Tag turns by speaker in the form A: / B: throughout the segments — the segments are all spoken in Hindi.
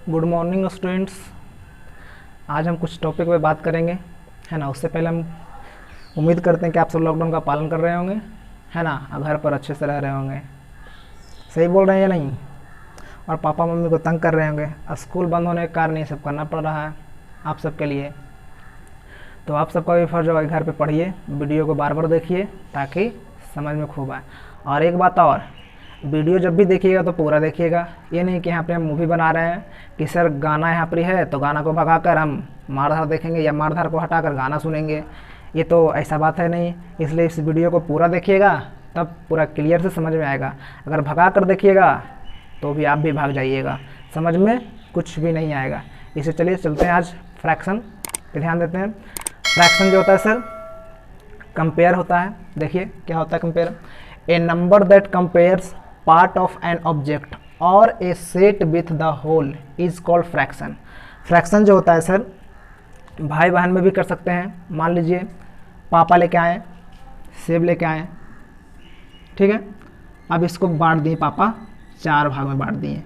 A: Good morning students. आज हम कुछ टॉपिक पे बात करेंगे, है ना। उससे पहले हम उम्मीद करते हैं कि आप सब लॉकडाउन का पालन कर रहे होंगे, है ना, और घर पर अच्छे से रह रहे होंगे। सही बोल रहे हैं या नहीं? और पापा मम्मी को तंग कर रहे होंगे। स्कूल बंद होने के कारण ये सब करना पड़ रहा है आप सबके लिए। तो आप सबका भी फर्ज होगा कि घर पे पढ़िए, वीडियो को बार बार देखिए ताकि समझ में खूब आए। और एक बात और, वीडियो जब भी देखिएगा तो पूरा देखिएगा। ये नहीं कि यहाँ पे हम मूवी बना रहे हैं कि सर गाना यहाँ पर है तो गाना को भगाकर हम मारधार देखेंगे या मारधार को हटाकर गाना सुनेंगे। ये तो ऐसा बात है नहीं। इसलिए इस वीडियो को पूरा देखिएगा, तब पूरा क्लियर से समझ में आएगा। अगर भगा कर देखिएगा तो भी आप भी भाग जाइएगा, समझ में कुछ भी नहीं आएगा। इसे चलिए चलते हैं आज फ्रैक्शन पे ध्यान देते हैं। फ्रैक्शन जो होता है सर, कंपेयर होता है। देखिए क्या होता है compare. A number that compares part of an object और a set with the whole is called fraction. Fraction जो होता है सर, भाई बहन में भी कर सकते हैं। मान लीजिए पापा लेके आए, सेब लेके आए, ठीक है। अब इसको बांट दिए, पापा 4 भाग में बांट दिए।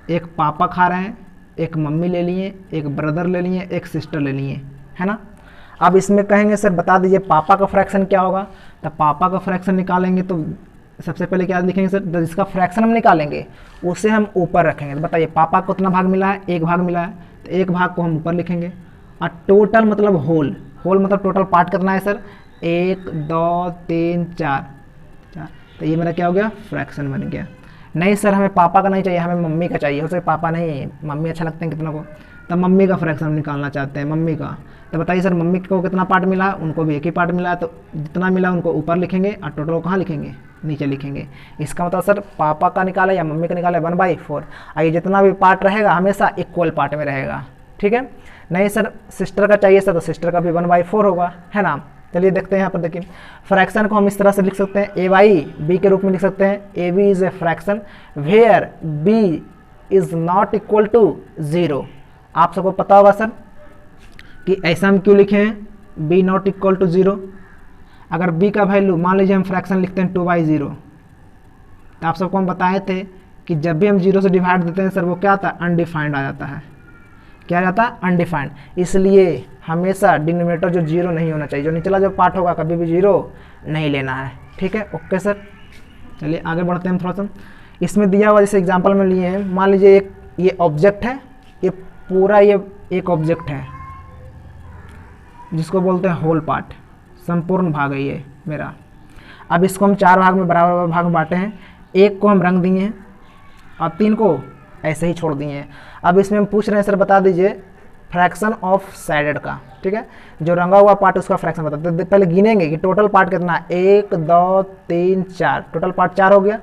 A: एक पापा खा रहे हैं, एक मम्मी ले लिए, एक ब्रदर ले लिए, एक सिस्टर ले लिए, है ना। अब इसमें कहेंगे सर बता दीजिए पापा का फ्रैक्शन क्या होगा। तो पापा का फ्रैक्शन निकालेंगे तो सबसे पहले क्या लिखेंगे सर, जिसका फ्रैक्शन हम निकालेंगे उसे हम ऊपर रखेंगे। तो बताइए पापा को कितना भाग मिला है? 1 भाग मिला है, तो 1 भाग को हम ऊपर लिखेंगे। और टोटल मतलब होल, होल मतलब टोटल पार्ट कितना है सर? 1 2 3 4। तो ये मेरा क्या हो गया? फ्रैक्शन बन गया। नहीं सर हमें पापा का नहीं चाहिए, हमें मम्मी का चाहिए। हो सकता पापा नहीं, मम्मी अच्छा लगते हैं कितना को, तो मम्मी का फ्रैक्शन निकालना चाहते हैं, मम्मी का। तो बताइए सर मम्मी को कितना पार्ट मिला है? उनको भी 1 ही पार्ट मिला है, तो जितना मिला उनको ऊपर लिखेंगे और टोटल को कहाँ लिखेंगे? नीचे लिखेंगे। इसका मतलब सर पापा का निकाले या मम्मी का निकाले 1/4। और ये जितना भी पार्ट रहेगा हमेशा इक्वल पार्ट में रहेगा, ठीक है। नहीं सर सिस्टर का चाहिए सर, तो सिस्टर का भी 1/4 होगा, है ना। चलिए देखते हैं यहाँ पर। देखिए फ्रैक्शन को हम इस तरह से लिख सकते हैं, A/B के रूप में लिख सकते हैं। AB is a fraction where B is not equal to 0। आप सबको पता होगा सर कि ऐसा हम क्यों लिखे हैं, B नॉट इक्वल टू 0। अगर B का वैल्यू मान लीजिए हम फ्रैक्शन लिखते हैं 2/0, तो आप सबको हम बताए थे कि जब भी हम 0 से डिवाइड देते हैं सर वो क्या आता है? अनडिफाइंड आ जाता है। क्या जाता है? अनडिफाइंड। इसलिए हमेशा डिनोमिनेटर जो 0 नहीं होना चाहिए, जो निचला जो पार्ट होगा कभी भी 0 नहीं लेना है, ठीक है। ओके सर, चलिए आगे बढ़ते हैं हम थोड़ा सा। इसमें दिया हुआ जैसे एग्जांपल में लिए हैं, मान लीजिए एक ये ऑब्जेक्ट है, ये पूरा ये एक ऑब्जेक्ट है जिसको बोलते हैं होल पार्ट, संपूर्ण भाग है ये मेरा। अब इसको हम 4 भाग में बराबर भाग में बांटे हैं। 1 को हम रंग दिए हैं और 3 को ऐसे ही छोड़ दिए हैं। अब इसमें हम पूछ रहे हैं सर बता दीजिए फ्रैक्शन ऑफ साइडेड का, ठीक है। जो रंगा हुआ पार्ट उसका फ्रैक्शन बता। तो पहले गिनेंगे कि टोटल पार्ट कितना है। 1 2 3 4, टोटल पार्ट 4 हो गया।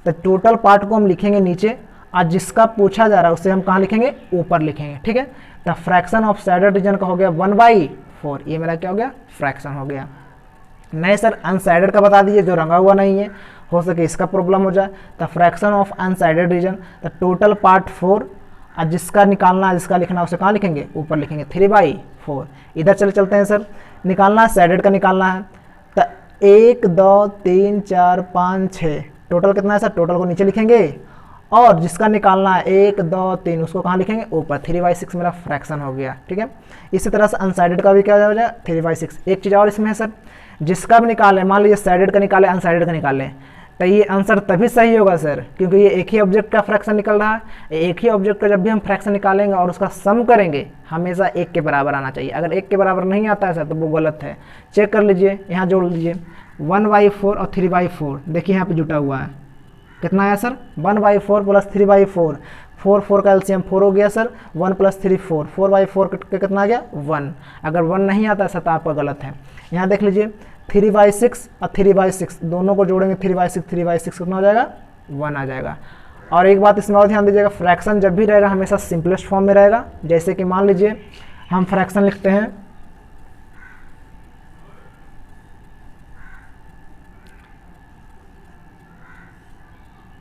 A: तो टोटल पार्ट को हम लिखेंगे नीचे, और जिसका पूछा जा रहा है उसे हम कहाँ लिखेंगे? ऊपर लिखेंगे, ठीक है। तो फ्रैक्शन ऑफ साइडेड रीजन का हो गया 1/4। ये मेरा क्या हो गया? फ्रैक्शन हो गया। नहीं सर अनसाइडेड का बता दीजिए, जो रंगा हुआ नहीं है, हो सके इसका प्रॉब्लम हो जाए। तो फ्रैक्शन ऑफ अनसाइडेड रीजन, तो टोटल पार्ट 4, और जिसका निकालना जिसका लिखना उसे कहाँ लिखेंगे? ऊपर लिखेंगे 3/4। इधर चलते हैं सर, निकालना है साइडेड का निकालना है। तो 1 2 3 4 5 6, टोटल कितना है सर? टोटल को नीचे लिखेंगे, और जिसका निकालना है 1 2 3 उसको कहाँ लिखेंगे? ऊपर। 3/6 मेरा फ्रैक्शन हो गया, ठीक है। इसी तरह से अनसाइडेड का भी क्या हो जाए? 3/6। एक चीज़ और इसमें है सर, जिसका भी निकाले, मान लीजिए साइडेड का निकाले अनसाइडेड का निकाले, तो ये आंसर तभी सही होगा सर क्योंकि ये एक ही ऑब्जेक्ट का फ्रैक्शन निकल रहा है। एक ही ऑब्जेक्ट का जब भी हम फ्रैक्शन निकालेंगे और उसका सम करेंगे हमेशा 1 के बराबर आना चाहिए। अगर 1 के बराबर नहीं आता है सर तो वो गलत है। चेक कर लीजिए, यहाँ जोड़ लीजिए 1/4 और 3/4। देखिए यहाँ पे जुटा हुआ है, कितना आया सर? 1/4 प्लस 3/4। 4 का एलसीएम 4 हो गया सर। 1 + 3 4, 4/4 कितना आ गया? 1। अगर 1 नहीं आता है तो आपका गलत है। यहाँ देख लीजिए 3/6 और 3/6 दोनों को जोड़ेंगे 3/6 कितना हो जाएगा? 1 आ जाएगा। और एक बात इसमें और ध्यान दीजिएगा, फ्रैक्शन जब भी रहेगा हमेशा सिंपलेस्ट फॉर्म में रहेगा। जैसे कि मान लीजिए हम फ्रैक्शन लिखते हैं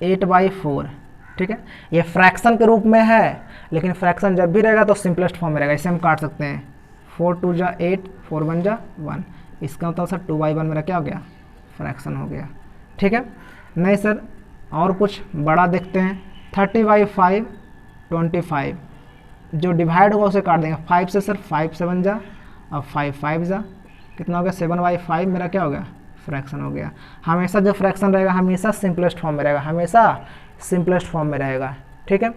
A: 8/4, ठीक है। ये फ्रैक्शन के रूप में है, लेकिन फ्रैक्शन जब भी रहेगा तो सिंपलेस्ट फॉर्म में रहेगा। इसे हम काट सकते हैं 4 2 जा 8, 4 1 जा 1। इसका मतलब सर 2/1 मेरा क्या हो गया? फ्रैक्शन हो गया, ठीक है। नहीं सर और कुछ बड़ा देखते हैं 30/5 25। जो डिवाइड होगा उसे काट देंगे 5 से सर, 5 7 जा और 5 5 जा, कितना हो गया 7/5 मेरा क्या हो गया फ्रैक्शन हो गया। हमेशा जो फ्रैक्शन रहेगा हमेशा सिंपलेस्ट फॉर्म में रहेगा, हमेशा सिंपलेस्ट फॉर्म में रहेगा, ठीक है।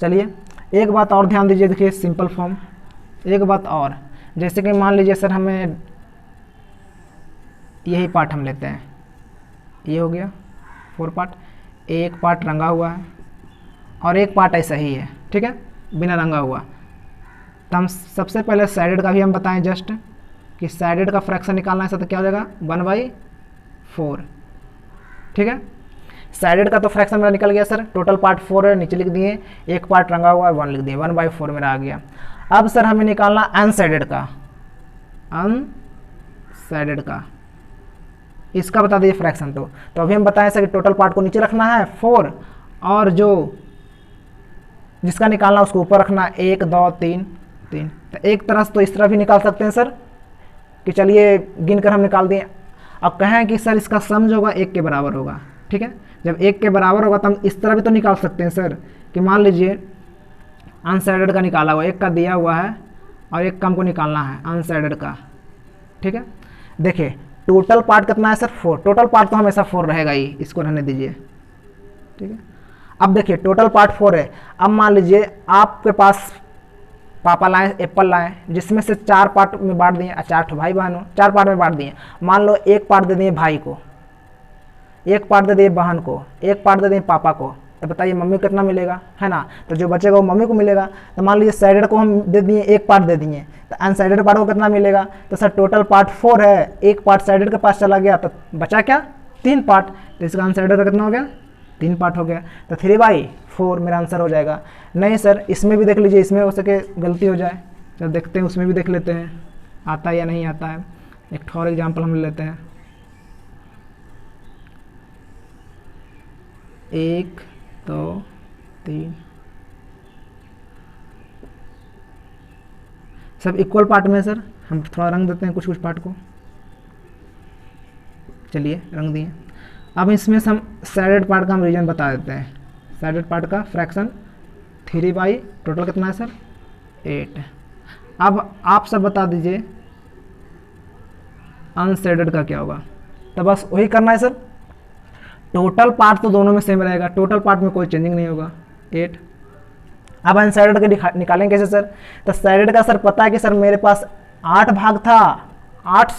A: चलिए एक बात और ध्यान दीजिए, देखिए सिंपल फॉर्म, एक बात और, जैसे कि मान लीजिए सर हमें यही पार्ट हम लेते हैं, ये हो गया 4 पार्ट, एक पार्ट रंगा हुआ है और एक पार्ट ऐसा ही है, ठीक है, बिना रंगा हुआ। तो हम सबसे पहले साइडेड का भी हम बताएं जस्ट कि साइडेड का फ्रैक्शन निकालना है सर, तो क्या हो जाएगा 1/4, ठीक है। साइडेड का तो फ्रैक्शन मेरा निकल गया सर, टोटल पार्ट 4 है, नीचे लिख दिए, एक पार्ट रंगा हुआ है 1 लिख दिए, 1/4 मेरा आ गया। अब सर हमें निकालना अनसाइडेड का, अनसाइडेड का, इसका बता दीजिए फ्रैक्शन। तो अभी हम बताएं सर कि टोटल पार्ट को नीचे रखना है 4 और जो जिसका निकालना उसको ऊपर रखना 1 2 3 3। तो एक तरह से तो इस तरह भी निकाल सकते हैं सर कि चलिए गिनकर हम निकाल दिए। अब कहें कि सर इसका सम जो होगा 1 के बराबर होगा, ठीक है। जब 1 के बराबर होगा तो हम इस तरह भी तो निकाल सकते हैं सर कि मान लीजिए अनसाइडेड का निकाला हुआ, एक का दिया हुआ है और एक का हमको निकालना है अनसाइडेड का, ठीक है। देखिए टोटल पार्ट कितना है सर 4, टोटल पार्ट तो हमेशा 4 रहेगा ही, इसको रहने दीजिए, ठीक है। अब देखिए टोटल पार्ट 4 है। अब मान लीजिए आपके पास पापा लाए एप्पल लाए, जिसमें से 4 पार्ट में बांट दिए, 4 भाई बहन हो, 4 पार्ट में बांट दिए। मान लो एक पार्ट दे दिए भाई को, एक पार्ट दे दिए बहन को, एक पार्ट दे दिए पापा को, तो बताइए मम्मी को कितना मिलेगा, है ना। तो जो बचेगा वो मम्मी को मिलेगा। तो मान लीजिए साइडेड को हम दे दिए, एक पार्ट दे दिए, तो अनसाइडेड पार्ट को कितना मिलेगा। तो सर टोटल पार्ट 4 है, एक पार्ट साइडेड के पास चला गया, तो बचा क्या 3 पार्ट, तो इसका अनसाइडेड का कितना हो गया 3 पार्ट हो गया। तो 3/4 मेरा आंसर हो जाएगा। नहीं सर इसमें भी देख लीजिए, इसमें हो सके गलती हो जाए, चल देखते हैं उसमें भी देख लेते हैं आता है या नहीं आता है। एक और एग्जाम्पल हम ले लेते हैं, 1 2 3 सब इक्वल पार्ट में सर हम थोड़ा रंग देते हैं कुछ कुछ पार्ट को, चलिए रंग दिए। अब इसमें से हम साइडेड पार्ट का हम रीजन बता देते हैं। साइडेड पार्ट का फ्रैक्शन 3/, टोटल कितना है सर 8। अब आप सब बता दीजिए अनसाइडेड का क्या होगा। तो बस वही करना है सर, टोटल पार्ट तो दोनों में सेम रहेगा, टोटल पार्ट में कोई चेंजिंग नहीं होगा 8। अब अनसाइडेड का निकालेंगे कैसे सर। तो साइडेड का सर पता है कि सर मेरे पास 8 भाग था, 8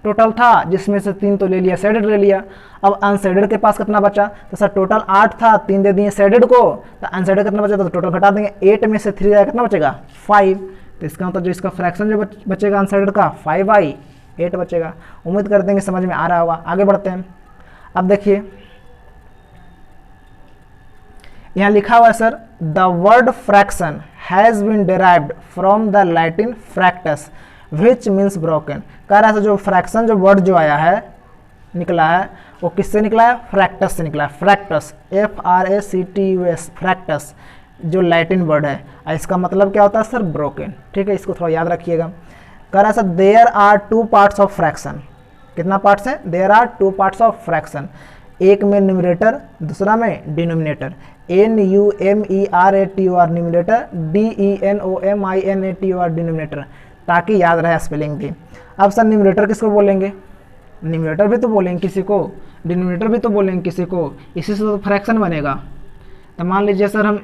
A: टोटल था, जिसमें से 3 तो ले लिया साइडेड ले लिया। अब अनसाइडेड के पास कितना बचा, तो सर टोटल 8 था, 3 दे दिए साइडेड को, तो अनसाइडेड कितना बचा, तो टोटल घटा देंगे, 8 में से 3 जाएगा कितना बचेगा 5। तो इसका मतलब जो इसका फ्रैक्शन जो बचेगा अनसाइडेड का 5/8 बचेगा। उम्मीद करते हैं कि समझ में आ रहा होगा। आगे बढ़ते हैं। अब देखिए यहाँ लिखा हुआ है sir the word fraction has been derived from the Latin fractus which means broken. कह रहा है जो फ्रैक्शन जो वर्ड जो आया है निकला है वो किससे निकला है, फ्रैक्टस से निकला है। फ्रैक्टस FRACTUS फ्रैक्टस जो लैटिन वर्ड है, इसका मतलब क्या होता है सर ब्रोकन, ठीक है। इसको थोड़ा याद रखिएगा। कह रहा है sir there are 2 parts of fraction. कितना पार्ट्स है, there are 2 parts of fraction, एक में न्यूमरेटर दूसरा में denominator. NUMERATOR numerator, DENOMINATOR denominator, ताकि याद रहे स्पेलिंग भी। अब सर न्यूमरेटर किसको बोलेंगे, न्यूमरेटर भी तो बोलेंगे किसी को, डिनोमिनेटर भी तो बोलेंगे किसी को, इसी से तो फ्रैक्शन बनेगा। तो मान लीजिए सर हम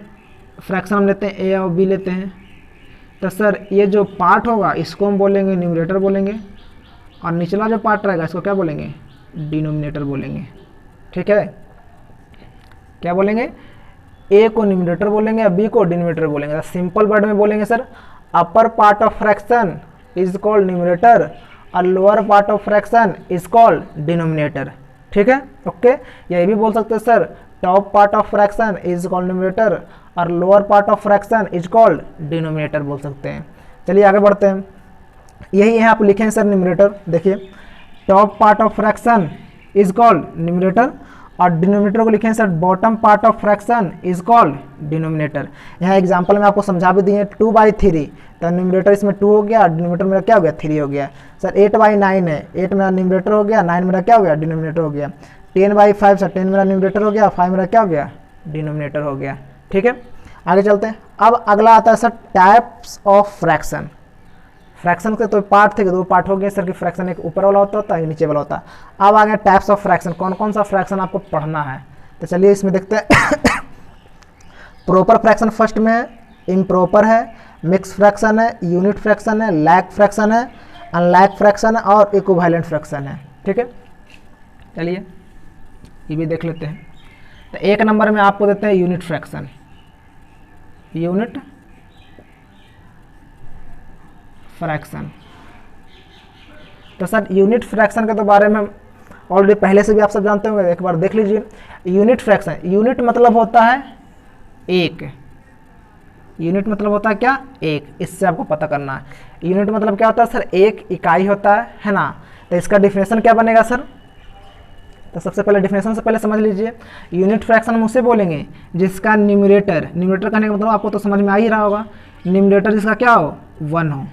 A: फ्रैक्शन हम लेते हैं A और B लेते हैं, तो सर ये जो पार्ट होगा इसको हम बोलेंगे न्यूमरेटर बोलेंगे, और निचला जो पार्ट रहेगा इसको क्या बोलेंगे, डिनोमिनेटर बोलेंगे, ठीक है। क्या बोलेंगे, A को न्यूमरेटर बोलेंगे और B को डिनोमिनेटर बोलेंगे। सिंपल वर्ड में बोलेंगे sir upper part of fraction is called numerator और lower part of fraction is called denominator, ठीक है। ओके, या ये भी बोल सकते हैं sir top part of fraction is called numerator और lower part of fraction is called denominator बोल सकते हैं। चलिए आगे बढ़ते हैं। यही है आप लिखें सर न्यूमरेटर, देखिए top part of fraction is called numerator और डिनोमिनेटर को लिखें sir bottom part of fraction is called denominator. यहाँ एग्जांपल में आपको समझा भी दिए 2/3, तो न्यूमरेटर इसमें 2 हो गया, डिनोमिनेटर मेरा क्या हो गया 3 हो गया। सर 8/9 है, 8 मेरा न्यूमरेटर हो गया, 9 मेरा क्या हो गया डिनोमिनेटर हो गया। 10/5 सर 10 मेरा न्यूमरेटर हो गया, 5 मेरा क्या हो गया डिनोमिनेटर हो गया, ठीक है। आगे चलते हैं। अब अगला आता है sir types of fraction. Fraction के तो पार्ट थे, दो पार्ट हो गए सर कि फ्रैक्शन एक ऊपर वाला होता है, नीचे वाला होता है। अब आ गया टाइप्स ऑफ फ्रैक्शन, कौन कौन सा फ्रैक्शन आपको पढ़ना है। तो चलिए इसमें देखते हैं। प्रॉपर फ्रैक्शन फर्स्ट में है, इम्प्रॉपर है, मिक्स फ्रैक्शन है, यूनिट फ्रैक्शन है, लैग फ्रैक्शन है, अनलैग फ्रैक्शन है और इक्विवेलेंट फ्रैक्शन है। ठीक है, चलिए ये भी देख लेते हैं। तो एक नंबर में आपको देते हैं यूनिट फ्रैक्शन। यूनिट फ्रैक्शन, तो सर यूनिट फ्रैक्शन के तो बारे में ऑलरेडी पहले से भी आप सब जानते होंगे, एक बार देख लीजिए। यूनिट फ्रैक्शन, यूनिट मतलब होता है एक, यूनिट मतलब होता है क्या, एक, इससे आपको पता करना है। यूनिट मतलब क्या होता है सर, एक इकाई होता है ना। तो इसका डिफिनेशन क्या बनेगा सर, तो सबसे पहले डिफिनेशन से पहले समझ लीजिए। यूनिट फ्रैक्शन हम उससे बोलेंगे जिसका न्यूमरेटर, न्यूमरेटर कहने का मतलब आपको तो समझ में आ ही रहा होगा, न्यूमरेटर जिसका क्या हो, 1 हो।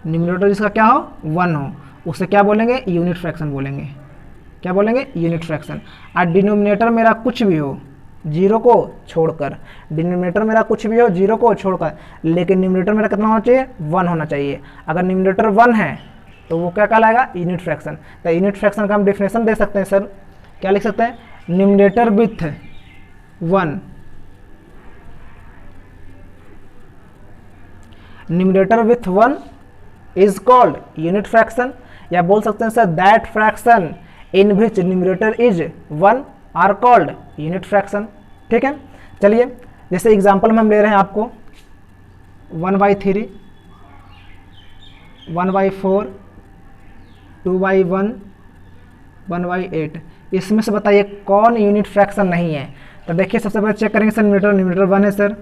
A: न्यूमरेटर जिसका क्या हो, 1 हो, उसे क्या बोलेंगे, यूनिट फ्रैक्शन बोलेंगे। क्या बोलेंगे, यूनिट फ्रैक्शन। और डिनोमिनेटर मेरा कुछ भी हो, 0 को छोड़कर, डिनोमिनेटर मेरा कुछ भी हो 0 को छोड़कर, लेकिन न्यूमरेटर मेरा कितना होना चाहिए, 1 होना चाहिए। अगर न्यूमरेटर 1 है तो वो क्या कहलाएगा, यूनिट फ्रैक्शन। तो यूनिट फ्रैक्शन का हम डिफिनेशन दे सकते हैं सर, क्या लिख सकते हैं, numerator with 1, numerator with 1 is called unit fraction. या बोल सकते हैं sir that fraction in which numerator is 1 are called unit fraction. ठीक है, चलिए जैसे एग्जांपल में हम ले रहे हैं आपको 1/3, 1/4, 2/1, 1/8, इसमें से बताइए कौन यूनिट फ्रैक्शन नहीं है। तो देखिए सबसे पहले चेक करेंगे सर, न्यूमरेटर 1 है सर,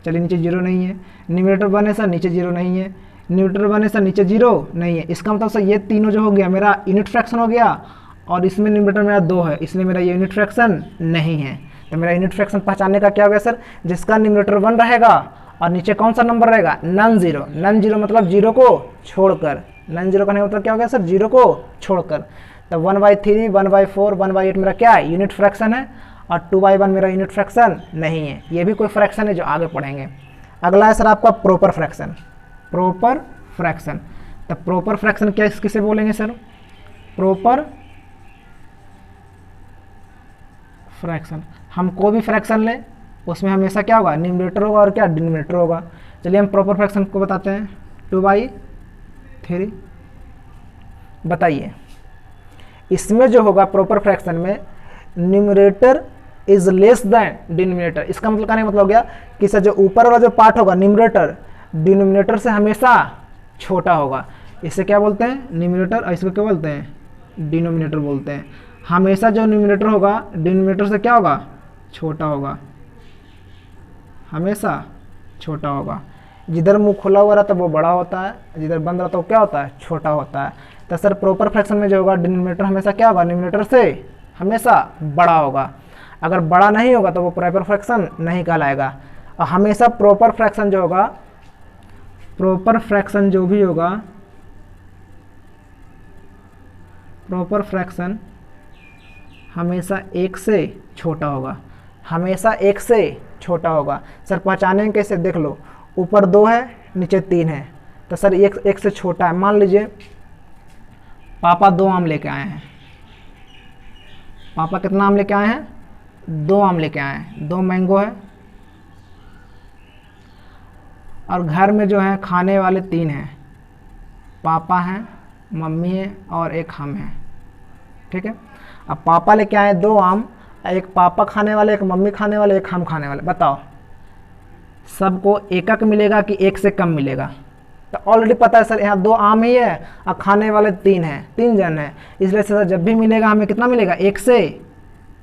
A: चलिए नीचे 0 नहीं है। न्यूमरेटर 1 है सर, नीचे 0 नहीं है। न्यूमरेटर 1 है सर, नीचे 0 नहीं है। इसका मतलब सर ये तीनों जो हो गया मेरा यूनिट फ्रैक्शन हो गया, और इसमें न्यूमरेटर मेरा 2 है, इसलिए मेरा यूनिट फ्रैक्शन नहीं है। तो मेरा यूनिट फ्रैक्शन पहचानने का क्या हो गया सर, जिसका न्यूमरेटर 1 रहेगा और नीचे कौन सा नंबर रहेगा, नन जीरो। नन जीरो मतलब 0 को छोड़कर, नन जीरो का मतलब क्या हो गया सर, 0 को छोड़कर। तो 1/3, 1/4, 1/8 मेरा क्या है, यूनिट फ्रैक्शन है, और 2/1 मेरा यूनिट फ्रैक्शन नहीं है। ये भी कोई फ्रैक्शन है जो आगे पढ़ेंगे। अगला है सर आपका प्रॉपर फ्रैक्शन। प्रॉपर फ्रैक्शन, तो प्रॉपर फ्रैक्शन क्या किसे बोलेंगे सर, प्रॉपर फ्रैक्शन। हम कोई भी फ्रैक्शन लें उसमें हमेशा क्या होगा, न्यूमरेटर होगा और क्या, डिनोमिनेटर होगा। चलिए हम प्रॉपर फ्रैक्शन को बताते हैं, 2/3। बताइए इसमें जो होगा प्रॉपर फ्रैक्शन में, numerator is less than denominator. इसका मतलब कहने का मतलब हो गया कि सर जो ऊपर वाला जो पार्ट होगा न्यूमरेटर, डिनोमिनेटर से हमेशा छोटा होगा। इसे क्या बोलते हैं, न्यूमरेटर, और इसको क्या बोलते हैं, डिनोमिनेटर बोलते हैं। हमेशा जो न्यूमरेटर होगा डिनोमिनेटर से क्या होगा, छोटा होगा, हमेशा छोटा होगा। जिधर मुंह खुला हुआ रहता है वो बड़ा होता है, जिधर बंद रहता है वो क्या होता है, छोटा होता है। तो सर प्रॉपर फ्रैक्शन में जो होगा डिनोमिनेटर हमेशा क्या होगा, न्यूमरेटर से हमेशा बड़ा होगा। अगर बड़ा नहीं होगा तो वो प्रॉपर फ्रैक्शन नहीं कहलाएगा। और हमेशा प्रॉपर फ्रैक्शन जो होगा, प्रॉपर फ्रैक्शन जो भी होगा, प्रॉपर फ्रैक्शन हमेशा 1 से छोटा होगा, हमेशा 1 से छोटा होगा। सर पहचानेंगे कैसे, देख लो, ऊपर 2 है नीचे 3 है, तो सर 1 से छोटा है। मान लीजिए पापा 2 आम लेके आए हैं, पापा कितना आम लेके आए हैं, 2 आम लेके आए हैं, 2 मैंगो है, और घर में जो है खाने वाले 3 हैं, पापा हैं, मम्मी है और एक हम हैं। ठीक है, अब पापा लेके आए 2 आम, एक पापा खाने वाले, एक मम्मी खाने वाले, एक हम खाने वाले। बताओ सबको एक मिलेगा कि 1 से कम मिलेगा। तो ऑलरेडी पता है सर यहाँ 2 आम ही है और खाने वाले 3 हैं, 3 जन हैं, इसलिए सर जब भी मिलेगा हमें कितना मिलेगा, 1 से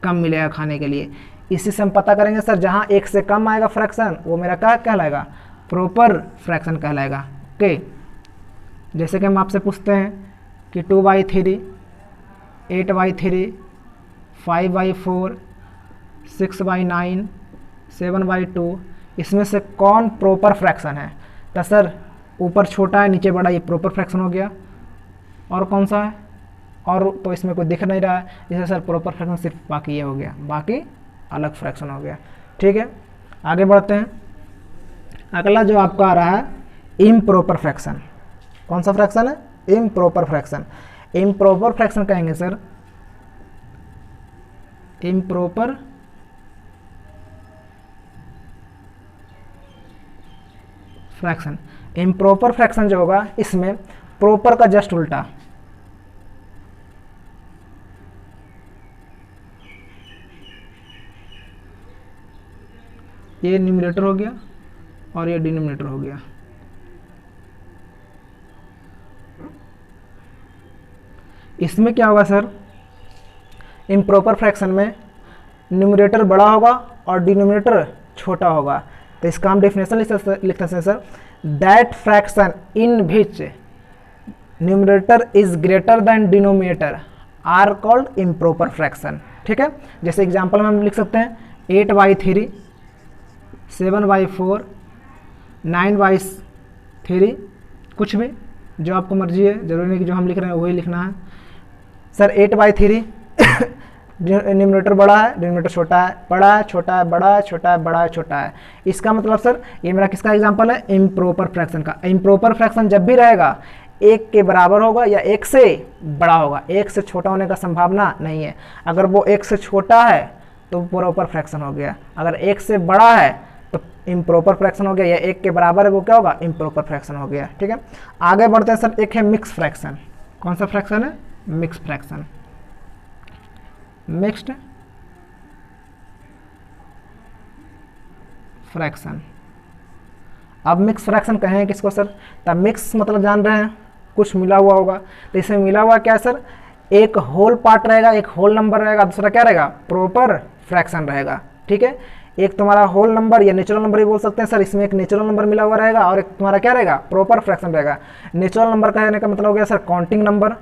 A: कम मिलेगा खाने के लिए। इसी से हम पता करेंगे सर जहाँ 1 से कम आएगा फ्रैक्शन वो मेरा क्या कहलाएगा, प्रॉपर फ्रैक्शन कहलाएगा। ओके, जैसे कि हम आपसे पूछते हैं कि 2/3, 8/3, 5/4, 6/9, 7/2, इसमें से कौन प्रॉपर फ्रैक्शन है। तो सर ऊपर छोटा है नीचे बड़ा, ये प्रॉपर फ्रैक्शन हो गया। और कौन सा है, और तो इसमें कोई दिख नहीं रहा है, इसलिए सर प्रॉपर फ्रैक्शन सिर्फ बाकी ये हो गया, बाकी अलग फ्रैक्शन हो गया। ठीक है, आगे बढ़ते हैं। अगला जो आपका आ रहा है इम्प्रॉपर फ्रैक्शन। कौन सा फ्रैक्शन है? Improper fraction. इम्प्रॉपर फ्रैक्शन कहेंगे sir improper fraction. Improper fraction जो होगा इसमें प्रॉपर का जस्ट उल्टा, ये न्यूमरेटर हो गया और ये डिनोमिनेटर हो गया। इसमें क्या होगा सर? इम्प्रॉपर फ्रैक्शन में न्यूमरेटर बड़ा होगा और डिनोमिनेटर छोटा होगा। तो इसका हम डेफिनेशन लिख सकते हैं sir, that fraction in which numerator is greater than denominator are called improper fraction. ठीक है, जैसे एग्जांपल में हम लिख सकते हैं 8/3, 7/4, 9/3, कुछ भी जो आपको मर्जी है, जरूरी नहीं कि जो हम लिख रहे हैं वही लिखना है। सर 8/3 न्यूमरेटर बड़ा है, डिनोमिनेटर छोटा है, बड़ा है, छोटा है, बड़ा है, छोटा है, बड़ा है, छोटा है। इसका मतलब सर ये मेरा किसका एग्जांपल है? इम्प्रॉपर फ्रैक्शन का। इम्प्रॉपर फ्रैक्शन जब भी रहेगा एक के बराबर होगा या एक से बड़ा होगा, एक से छोटा होने का संभावना नहीं है। अगर वो एक से छोटा है तो प्रॉपर फ्रैक्शन हो गया, अगर एक से बड़ा है तो इम्प्रॉपर फ्रैक्शन हो गया, या एक के बराबर है वो क्या होगा? इम्प्रॉपर फ्रैक्शन हो गया। ठीक है, आगे बढ़ते हैं सर। एक है मिक्स फ्रैक्शन। कौन सा फ्रैक्शन है? Mix fraction. Mixed fraction. अब मिक्स फ्रैक्शन कहें किसको सर? तब मिक्स मतलब जान रहे हैं कुछ मिला हुआ होगा, तो इसमें मिला हुआ क्या है सर? एक होल पार्ट रहेगा, एक होल नंबर रहेगा, दूसरा क्या रहेगा? प्रॉपर फ्रैक्शन रहेगा। ठीक है, एक तुम्हारा होल नंबर या नेचुरल नंबर भी बोल सकते हैं सर, इसमें एक नेचुरल नंबर मिला हुआ रहेगा और एक तुम्हारा क्या रहेगा? प्रॉपर फ्रैक्शन रहेगा। नेचुरल नंबर कहने का मतलब हो गया sir counting number.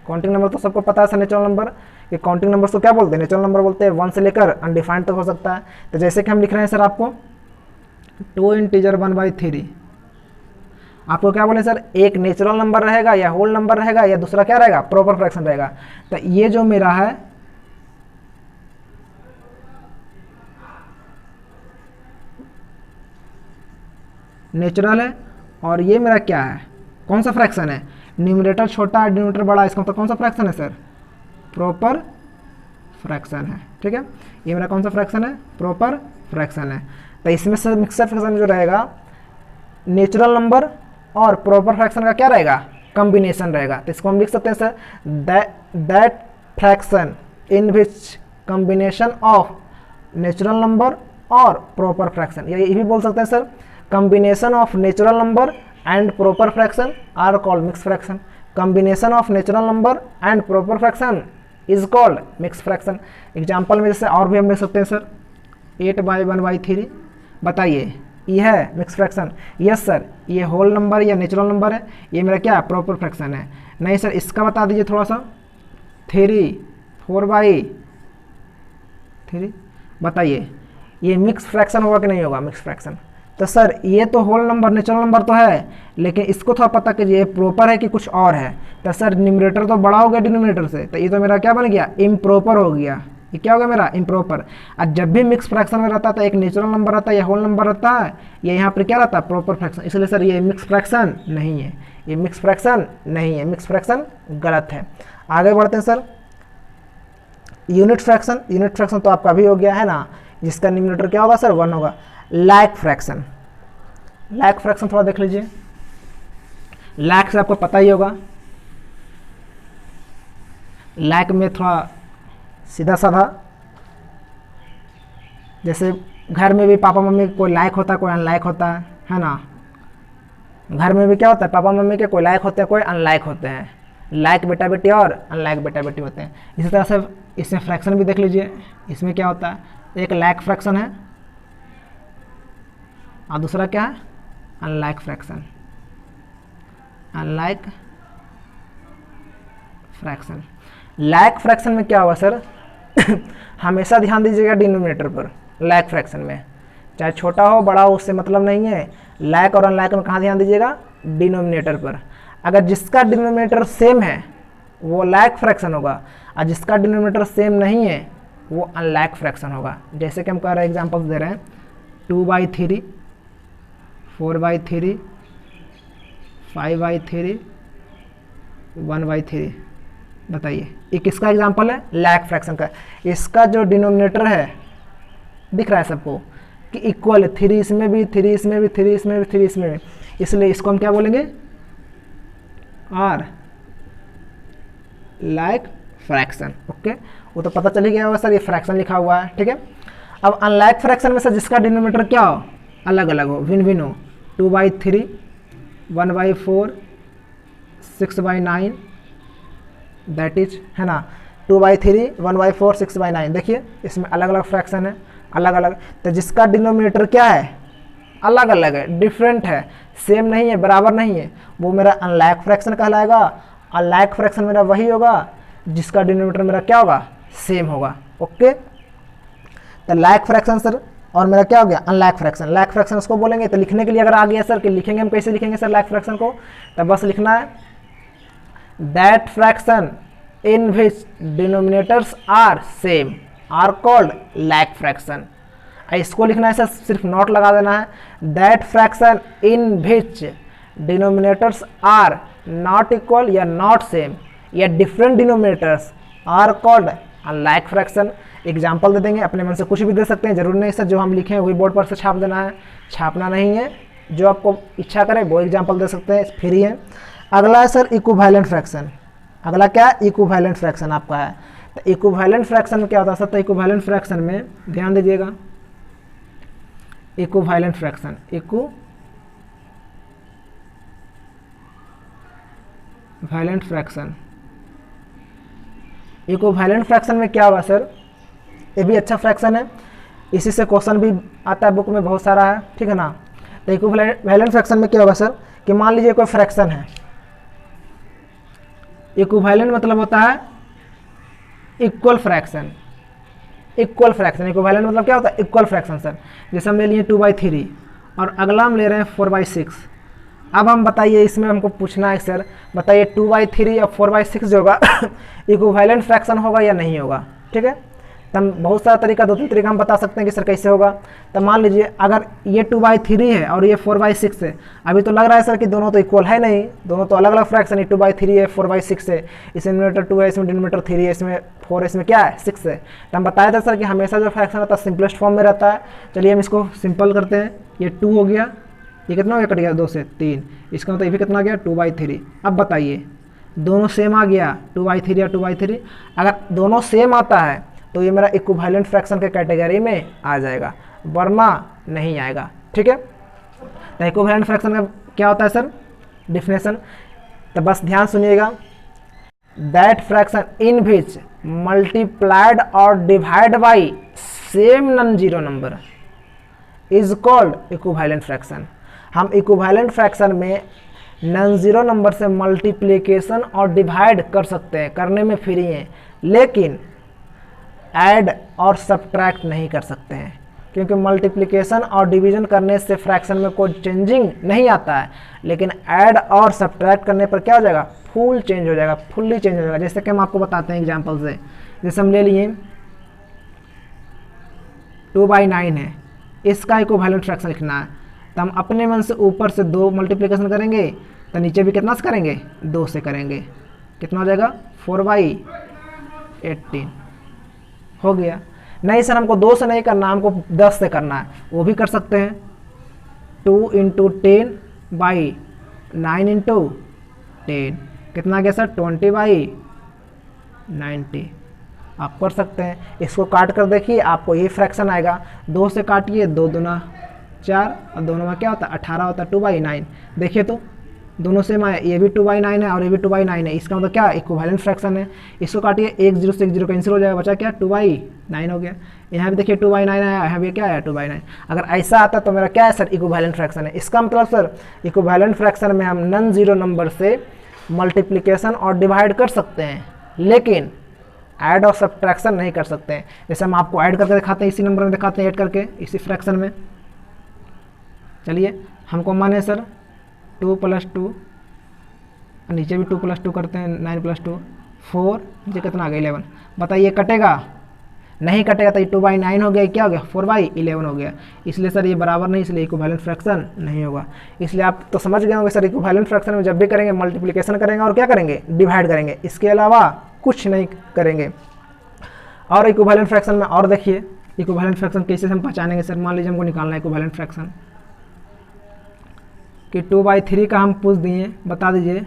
A: Counting number तो सबको पता है सर, नेचुरल नंबर। ये काउंटिंग नंबर तो क्या बोलते हैं? नेचुरल नंबर बोलते हैं। 1 से लेकर अनडिफाइंड तक हो सकता है। तो जैसे कि हम लिख रहे हैं सर आपको 2 इंटीजर 1/3, आपको क्या बोले सर? एक नेचुरल नंबर रहेगा या होल नंबर रहेगा या दूसरा क्या रहेगा? प्रॉपर फ्रैक्शन रहेगा। तो ये जो मेरा है नेचुरल है और ये मेरा क्या है? कौन सा फ्रैक्शन है? न्यूमरेटर छोटा है, डिनोमिनेटर बड़ा है, इसका मतलब कौन सा फ्रैक्शन है सर? प्रॉपर फ्रैक्शन है। ठीक है, ये मेरा कौन सा फ्रैक्शन है? प्रॉपर फ्रैक्शन है। तो इसमें सर मिक्सर फ्रैक्शन जो रहेगा नेचुरल नंबर और प्रॉपर फ्रैक्शन का क्या रहेगा? कॉम्बिनेशन रहेगा। तो इसको हम लिख सकते हैं sir that fraction in which combination of natural number और प्रॉपर फ्रैक्शन, या ये भी बोल सकते हैं sir combination of natural number and proper fraction are called mix fraction. Combination of natural number and proper fraction is called mix fraction. Example में जैसे और भी हम लिख सकते हैं सर 8/1/3, बताइए ये है मिक्स फ्रैक्शन? यस सर, ये होल नंबर या नेचुरल नंबर है, ये मेरा क्या है? प्रॉपर फ्रैक्शन है। नहीं सर, इसका बता दीजिए थोड़ा सा 3 4/3, बताइए ये मिक्स फ्रैक्शन होगा कि नहीं होगा? Mix fraction. तो सर ये तो होल नंबर नेचुरल नंबर तो है, लेकिन इसको थोड़ा पता कीजिए ये प्रॉपर है कि कुछ और है। तो सर न्यूमरेटर तो बड़ा हो गया डिनोमिनेटर से, तो ये तो मेरा क्या बन गया? इम्प्रॉपर हो गया। ये क्या हो गया मेरा? इम्प्रॉपर। और जब भी मिक्स फ्रैक्शन में रहता है तो एक नेचुरल नंबर रहता है या होल नंबर रहता है, ये यहाँ पर क्या रहता है? Proper fraction. इसलिए सर ये मिक्स फ्रैक्शन नहीं है, ये मिक्स फ्रैक्शन नहीं है, मिक्स फ्रैक्शन गलत है। आगे बढ़ते हैं sir unit fraction. Unit fraction तो आपका भी हो गया है ना, जिसका न्यूमरेटर क्या होगा सर? 1 होगा। Lack fraction. लैक फ्रैक्शन थोड़ा देख लीजिए। लैक से आपको पता ही होगा, लैक में थोड़ा सीधा साधा, जैसे घर में भी पापा मम्मी कोई लायक होता है, कोई अनलायक होता है ना? घर में भी क्या होता है? पापा मम्मी के कोई लायक होते हैं, कोई अनलायक होते हैं। लायक बेटा बेटी और अनलायक बेटा बेटी होते हैं। इसी तरह से इसमें फ्रैक्शन भी देख लीजिए। इसमें क्या होता है? एक लायक फ्रैक्शन है और दूसरा क्या है? Unlike fraction. Unlike fraction. Like fraction में क्या होगा सर? हमेशा ध्यान दीजिएगा डिनोमिनेटर पर। लायक फ्रैक्शन में चाहे छोटा हो बड़ा हो उससे मतलब नहीं है। लायक और अनलायक में कहाँ ध्यान दीजिएगा? डिनोमिनेटर पर। अगर जिसका डिनोमिनेटर सेम है वो लायक फ्रैक्शन होगा और जिसका डिनोमिनेटर सेम नहीं है वो अनलायक फ्रैक्शन होगा। जैसे कि हम कह रहे हैं एग्जांपल्स दे रहे हैं 2/3, 4/3, 5/3, 1/3। बताइए ये किसका एग्जाम्पल है? लैक फ्रैक्शन का। इसका जो डिनोमिनेटर है दिख रहा है सबको कि इक्वल है, 3 इसमें भी, 3 इसमें भी, 3 इसमें भी, 3 इसमें भी, इसलिए इसको हम क्या बोलेंगे? Are, lack fraction. ओके, वो तो पता चल ही गया होगा सर, ये फ्रैक्शन लिखा हुआ है, ठीक है। अब अनलैक फ्रैक्शन में सर जिसका डिनोमिनेटर क्या हो, अलग अलग हो, भिन्न भिन्न हो, 2/3, 1/4, 6/9, दैट इज, है ना, 2/3, 1/4, 6/9। देखिए इसमें अलग अलग फ्रैक्शन है, अलग अलग, तो जिसका डिनोमिनेटर क्या है? अलग अलग है, डिफरेंट है, सेम नहीं है, बराबर नहीं है, वो मेरा अनलैक फ्रैक्शन कहलाएगा। अनलैक फ्रैक्शन मेरा वही होगा जिसका डिनोमिनेटर मेरा क्या होगा? सेम होगा। ओके, तो लैक फ्रैक्शन सर, और मेरा क्या हो गया? अनलैक फ्रैक्शन। लैक फ्रैक्शन उसको बोलेंगे। तो लिखने के लिए अगर आ गया सर कि लिखेंगे हम, कैसे लिखेंगे सर लैक फ्रैक्शन को? तो बस लिखना है that fraction in which denominators are same are called like fraction. इसको लिखना है सर, सिर्फ नोट लगा देना है, that fraction in which denominators are not equal या नॉट सेम या different denominators are called unlike fraction. Example दे देंगे, अपने मन से कुछ भी दे सकते हैं, जरूर नहीं सर जो हम लिखे हैं वही बोर्ड पर से छाप देना है, छापना नहीं है, जो आपको इच्छा करे वो एग्जाम्पल दे सकते हैं, फ्री है। अगला है सर इक्विवेलेंट फ्रैक्शन। अगला क्या है? इक्विवेलेंट फ्रैक्शन आपका है। तो इक्विवेलेंट फ्रैक्शन में क्या होता है सर? तो इक्विवेलेंट फ्रैक्शन में ध्यान दीजिएगा, equivalent fraction, equivalent fraction, equivalent fraction में क्या होगा सर? ये भी अच्छा फ्रैक्शन है, इसी से क्वेश्चन भी आता है बुक में, बहुत सारा है, ठीक है ना। तो इक्विवेलेंट फ्रैक्शन में क्या होगा सर कि मान लीजिए कोई फ्रैक्शन है, इक्विवेलेंट मतलब होता है equal fraction. Equal fraction, equivalent मतलब क्या होता है? Equal fraction sir. जैसे हम ले लिए 2/3 और अगला हम ले रहे हैं 4/6। अब हम बताइए, इसमें हमको पूछना है सर, बताइए 2/3 या 4/6 जो होगा इक्विवेलेंट फ्रैक्शन होगा या नहीं होगा, ठीक है। तो हम बहुत सारा तरीका, 2-3 तरीका हम बता सकते हैं कि सर कैसे होगा। तो मान लीजिए अगर ये 2/3 है और ये 4/6 है, अभी तो लग रहा है सर कि दोनों तो इक्वल है नहीं, दोनों तो अलग अलग फ्रैक्शन है, 2/3 है, 4/6 है, इसमें डिनोमिनेटर 2 है, इसमें डिनोमिनेटर 3 है, इसमें 4 है, इसमें क्या है? 6 है। तो हम बताया था सर कि हमेशा जो फ्रैक्शन रहता है सिंपलेस्ट फॉर्म में रहता है। चलिए हम इसको सिंपल करते हैं, ये 2 हो गया, ये कितना हो गया? कट गया 2 से 3, इसका मतलब ये भी कितना आ गया? 2/3। अब बताइए दोनों सेम आ गया 2/3 या 2/3? अगर दोनों सेम आता है तो ये मेरा इक्विवेलेंट फ्रैक्शन के कैटेगरी में आ जाएगा, वरना नहीं आएगा, ठीक है। तो इक्विवेलेंट फ्रैक्शन का क्या होता है सर? डेफिनेशन, तो बस ध्यान सुनिएगा, that fraction in which multiplied और divide by same non zero number is called equivalent fraction. हम इक्विवेलेंट फ्रैक्शन में नॉन जीरो नंबर से मल्टीप्लिकेशन और डिवाइड कर सकते हैं, करने में फ्री हैं, लेकिन ऐड और सब्ट्रैक्ट नहीं कर सकते हैं, क्योंकि मल्टीप्लिकेशन और डिवीजन करने से फ्रैक्शन में कोई चेंजिंग नहीं आता है, लेकिन ऐड और सब्ट्रैक्ट करने पर क्या हो जाएगा? फुल चेंज हो जाएगा, फुल्ली चेंज हो जाएगा। जैसे कि हम आपको बताते हैं एग्जांपल से, जैसे हम ले लिए 2/9 है, इसका इक्विवेलेंट फ्रैक्शन लिखना है, तो हम अपने मन से ऊपर से 2 मल्टीप्लिकेशन करेंगे, तो नीचे भी कितना से करेंगे? 2 से करेंगे, कितना हो जाएगा? 4/18 हो गया। नहीं सर हमको 2 से नहीं करना, हमको 10 से करना है, वो भी कर सकते हैं। 2 × 10/9 × 10 कितना आ गया सर? 20/90 आप कर सकते हैं। इसको काट कर देखिए, आपको ये फ्रैक्शन आएगा, 2 से काटिए, 2 दूना 4 और दोनों में क्या होता है? 18 होता है, 2/9। देखिए तो दोनों सेम आए, ये भी 2/9 है और ये भी 2/9 है, इसका मतलब क्या? इक्विवेलेंट फ्रैक्शन है। इसको काटिए, 1 0 से 1 0 कैंसिल हो जाएगा, बचा क्या? 2/9 हो गया। यहाँ भी देखिए 2/9 आया, यहाँ भी क्या आया? 2/9। अगर ऐसा आता तो मेरा क्या है सर? इक्विवेलेंट फ्रैक्शन है। इसका मतलब सर इक्विवेलेंट फ्रैक्शन में हम नॉन जीरो नंबर से मल्टीप्लिकेशन और डिवाइड कर सकते हैं, लेकिन ऐड और सब्ट्रैक्शन नहीं कर सकते हैं। जैसे हम आपको ऐड करके दिखाते हैं, इसी नंबर में दिखाते हैं ऐड करके, इसी फ्रैक्शन में। चलिए हमको माने सर 2 + 2, नीचे भी 2 + 2 करते हैं, 9 + 2 4, नीचे कितना आ गया? 11। बताइए कटेगा? नहीं कटेगा तो ये 2/9 हो गया, क्या हो गया 4/11 हो गया। इसलिए सर ये बराबर नहीं, इसलिए इक्विवेलेंट फ्रैक्शन नहीं होगा। इसलिए आप तो समझ गए होंगे सर इक्विवेलेंट फ्रैक्शन में जब भी करेंगे मल्टीप्लिकेशन करेंगे और क्या करेंगे, डिवाइड करेंगे, इसके अलावा कुछ नहीं करेंगे। और इक्विवेलेंट फ्रैक्शन में और देखिए इक्विवेलेंट फ्रैक्शन कैसे हम पहचानेंगे सर। मान लीजिए हमको निकालना है इक्विवेलेंट फ्रैक्शन कि 2/3 का हम पूछ दिए, बता दीजिए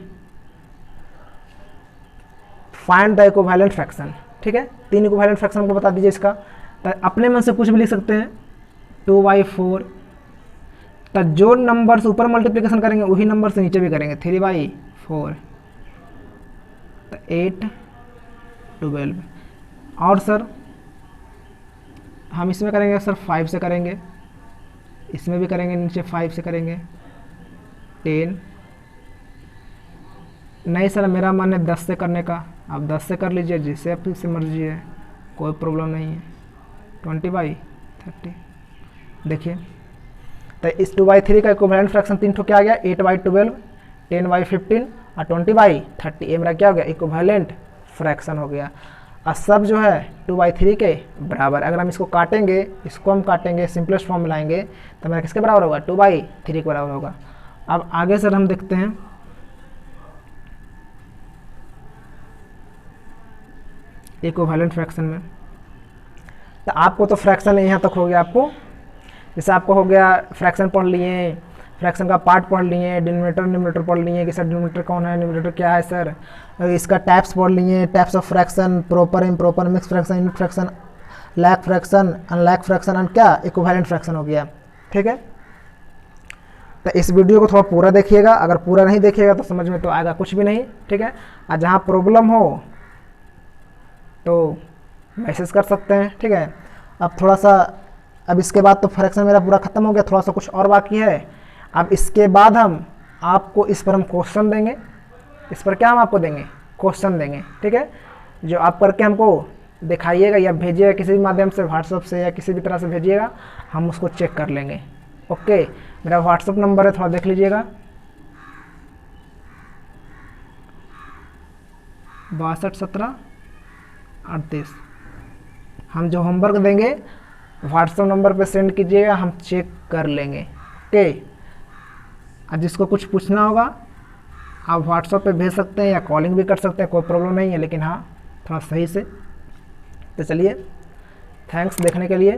A: फाइंड द इक्विवेलेंट फ्रैक्शन, ठीक है। 3 इक्विवेलेंट फ्रैक्शन को बता दीजिए इसका, तो अपने मन से कुछ भी लिख सकते हैं। 2/4 तो जो नंबर से ऊपर मल्टीप्लिकेशन करेंगे वही नंबर से नीचे भी करेंगे, 3/4 तो 8 12। और सर हम इसमें करेंगे सर 5 से करेंगे, इसमें भी करेंगे नीचे 5 से करेंगे, 10। नहीं सर मेरा मन है 10 से करने का, आप 10 से कर लीजिए, जिससे आपकी मर्जी है, कोई प्रॉब्लम नहीं है। 20/30 देखिए, तो इस 2/3 का इक्विवेलेंट फ्रैक्शन 3 ठो क्या आ गया, 8/12, 10/15 और 20/30। ये मेरा क्या हो गया, इक्विवेलेंट फ्रैक्शन हो गया। और सब जो है 2/3 के बराबर। अगर हम इसको काटेंगे, इसको हम काटेंगे, सिंपलेस्ट फॉर्म में लाएंगे तो मेरा किसके बराबर होगा, 2/3 के बराबर होगा। अब आगे सर हम देखते हैं इक्विवेलेंट फ्रैक्शन में। तो आपको तो फ्रैक्शन यहाँ तक हो गया, आपको जैसे आपको हो गया फ्रैक्शन पढ़ लिए, फ्रैक्शन का पार्ट पढ़ लिए, डिनोमिनेटर न्यूमरेटर पढ़ लिए कि सर डिनोमिनेटर कौन है, न्यूमरेटर क्या है सर, इसका टाइप्स पढ़ लिए, types of fraction, proper improper, mix fraction, unit fraction, like fraction, unlike fraction and क्या इक्विवेलेंट फ्रैक्शन हो गया, ठीक है। तो इस वीडियो को थोड़ा पूरा देखिएगा, अगर पूरा नहीं देखिएगा तो समझ में तो आएगा कुछ भी नहीं, ठीक है। और जहाँ प्रॉब्लम हो तो मैसेज कर सकते हैं, ठीक है। अब थोड़ा सा, अब इसके बाद तो फ्रैक्शन मेरा पूरा खत्म हो गया, थोड़ा सा कुछ और बाकी है। अब इसके बाद हम आपको इस पर हम क्वेश्चन देंगे, इस पर क्या हम आपको देंगे, क्वेश्चन देंगे, ठीक है। जो आप करके हमको दिखाइएगा या भेजिएगा किसी भी माध्यम से, व्हाट्सएप से या किसी भी तरह से भेजिएगा, हम उसको चेक कर लेंगे। ओके, मेरा व्हाट्सएप नंबर है, थोड़ा देख लीजिएगा, 621738। हम जो होमवर्क देंगे व्हाट्सएप नंबर पे सेंड कीजिएगा, हम चेक कर लेंगे। ओके, और जिसको कुछ पूछना होगा आप व्हाट्सएप पे भेज सकते हैं या कॉलिंग भी कर सकते हैं, कोई प्रॉब्लम नहीं है, लेकिन हाँ थोड़ा सही से। तो चलिए, थैंक्स देखने के लिए।